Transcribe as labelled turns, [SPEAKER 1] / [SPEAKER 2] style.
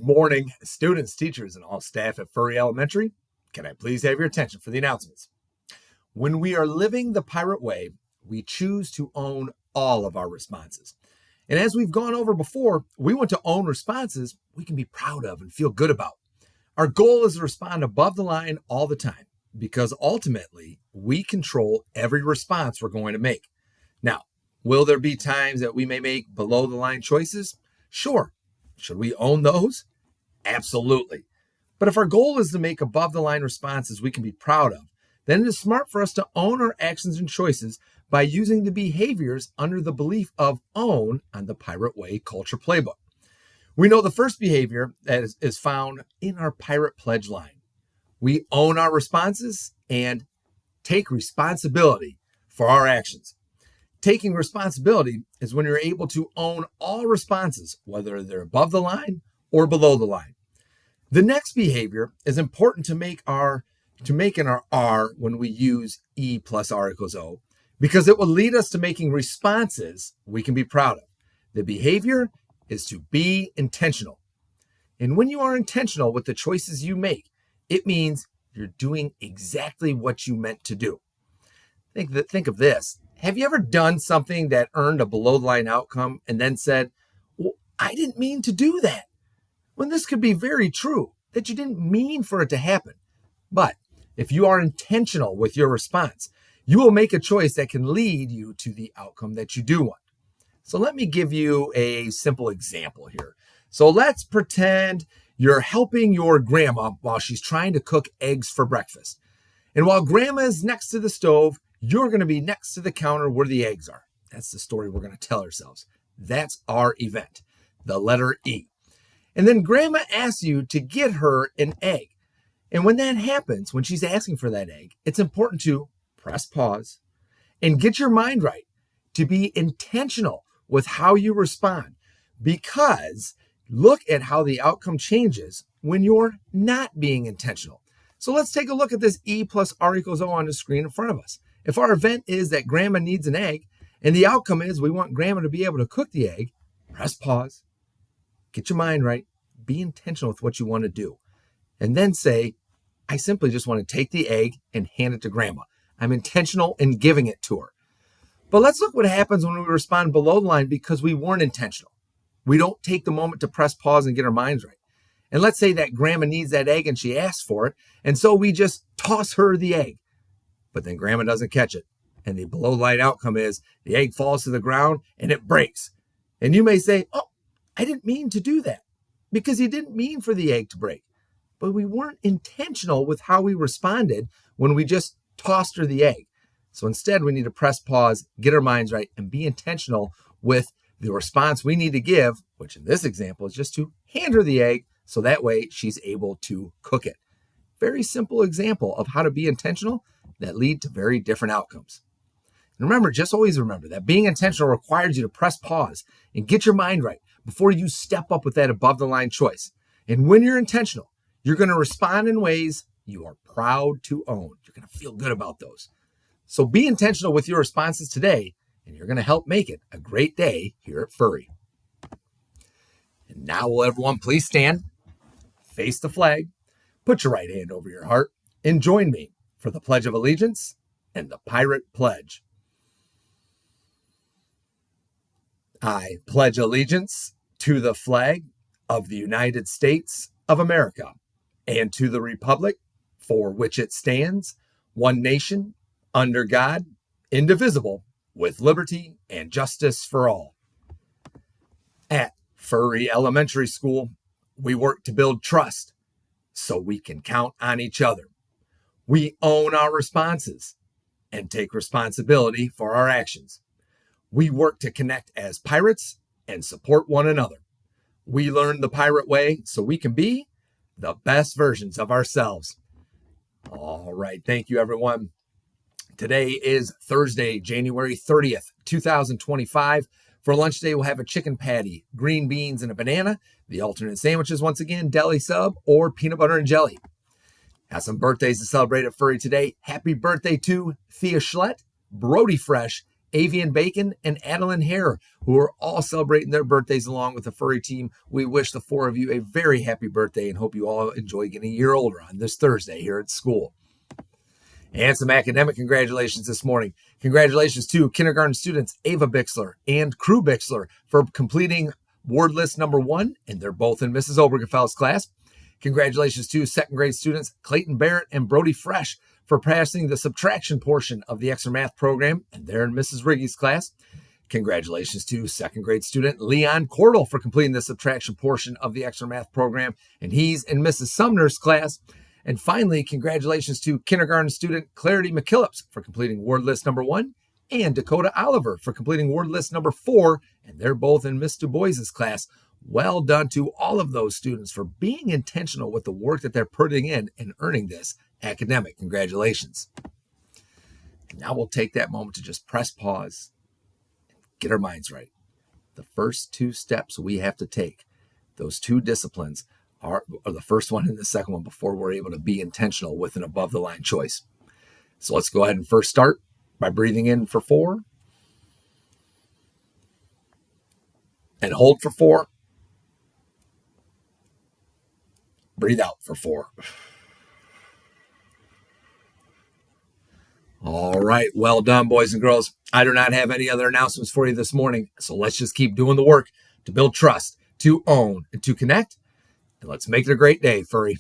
[SPEAKER 1] morning, students, teachers, and all staff at Furry Elementary. Can I please have your attention for the announcements? When we are living the pirate way, we choose to own all of our responses. And as we've gone over before, we want to own responses we can be proud of and feel good about. Our goal is to respond above the line all the time because ultimately we control every response we're going to make. Now, will there be times that we may make below the line choices? Sure. Should we own those? Absolutely. But if our goal is to make above the line responses we can be proud of, then it is smart for us to own our actions and choices by using the behaviors under the belief of own on the Pirate Way Culture Playbook. We know the first behavior that is found in our Pirate Pledge line. We own our responses and take responsibility for our actions. Taking responsibility is when you're able to own all responses, whether they're above the line or below the line. The next behavior is important to make in our R when we use E plus R equals O, because it will lead us to making responses we can be proud of. The behavior is to be intentional. And when you are intentional with the choices you make, it means you're doing exactly what you meant to do. Think of this. Have you ever done something that earned a below the line outcome and then said, well, I didn't mean to do that? When this could be very true, that you didn't mean for it to happen. But if you are intentional with your response, you will make a choice that can lead you to the outcome that you do want. So let me give you a simple example here. So let's pretend you're helping your grandma while she's trying to cook eggs for breakfast. And while grandma is next to the stove, you're going to be next to the counter where the eggs are. That's the story we're going to tell ourselves. That's our event, the letter E. And then grandma asks you to get her an egg. And when that happens, when she's asking for that egg, it's important to press pause and get your mind right, to be intentional with how you respond, because look at how the outcome changes when you're not being intentional. So let's take a look at this E plus R equals O on the screen in front of us. If our event is that grandma needs an egg, and the outcome is we want grandma to be able to cook the egg, press pause, get your mind right, be intentional with what you want to do, and then say, I simply just want to take the egg and hand it to grandma. I'm intentional in giving it to her. But let's look what happens when we respond below the line because we weren't intentional. We don't take the moment to press pause and get our minds right. And let's say that grandma needs that egg and she asks for it, and so we just toss her the egg. But then grandma doesn't catch it. And the below line outcome is the egg falls to the ground and it breaks. And you may say, oh, I didn't mean to do that, because you didn't mean for the egg to break. But we weren't intentional with how we responded when we just tossed her the egg. So instead, we need to press pause, get our minds right, and be intentional with the response we need to give, which in this example is just to hand her the egg so that way she's able to cook it. Very simple example of how to be intentional that lead to very different outcomes. And remember, just always remember that being intentional requires you to press pause and get your mind right before you step up with that above the line choice. And when you're intentional, you're going to respond in ways you are proud to own. You're going to feel good about those. So be intentional with your responses today, and you're going to help make it a great day here at Furry. And now will everyone please stand, face the flag, put your right hand over your heart, and join me for the Pledge of Allegiance and the Pirate Pledge. I pledge allegiance to the flag of the United States of America and to the republic for which it stands, one nation, under God, indivisible, with liberty and justice for all. At Furry Elementary School, we work to build trust so we can count on each other. We own our responses and take responsibility for our actions. We work to connect as pirates and support one another. We learn the pirate way so we can be the best versions of ourselves. All right. Thank you, everyone. Today is Thursday, January 30th, 2025. For lunch today, we'll have a chicken patty, green beans, and a banana. The alternate sandwiches, once again, deli sub or peanut butter and jelly. Have some birthdays to celebrate at Furry today. Happy birthday to Thea Schlett, Brody Fresh, Avian Bacon, and Adeline Hare, who are all celebrating their birthdays along with the Furry team. We wish the four of you a very happy birthday and hope you all enjoy getting a year older on this Thursday here at school. And some academic congratulations this morning. Congratulations to kindergarten students Ava Bixler and Crew Bixler for completing word list number 1, and they're both in Mrs. Obergefell's class. Congratulations to second grade students Clayton Barrett and Brody Fresh for passing the subtraction portion of the extra math program, and they're in Mrs. Riggy's class. Congratulations to second grade student Leon Cordell for completing the subtraction portion of the extra math program, and he's in Mrs. Sumner's class. And finally, congratulations to kindergarten student Clarity McKillips for completing word list number 1, and Dakota Oliver for completing word list number 4, and they're both in Miss Du Bois's class. Well done to all of those students for being intentional with the work that they're putting in and earning this academic congratulations. Now we'll take that moment to just press pause, get our minds right. The first 2 steps we have to take, those 2 disciplines, are the first one and the second one before we're able to be intentional with an above the line choice. So let's go ahead and first start by breathing in for 4 and hold for 4. Breathe out for 4. All right. Well done, boys and girls. I do not have any other announcements for you this morning. So let's just keep doing the work to build trust, to own, and to connect. And let's make it a great day, Furry.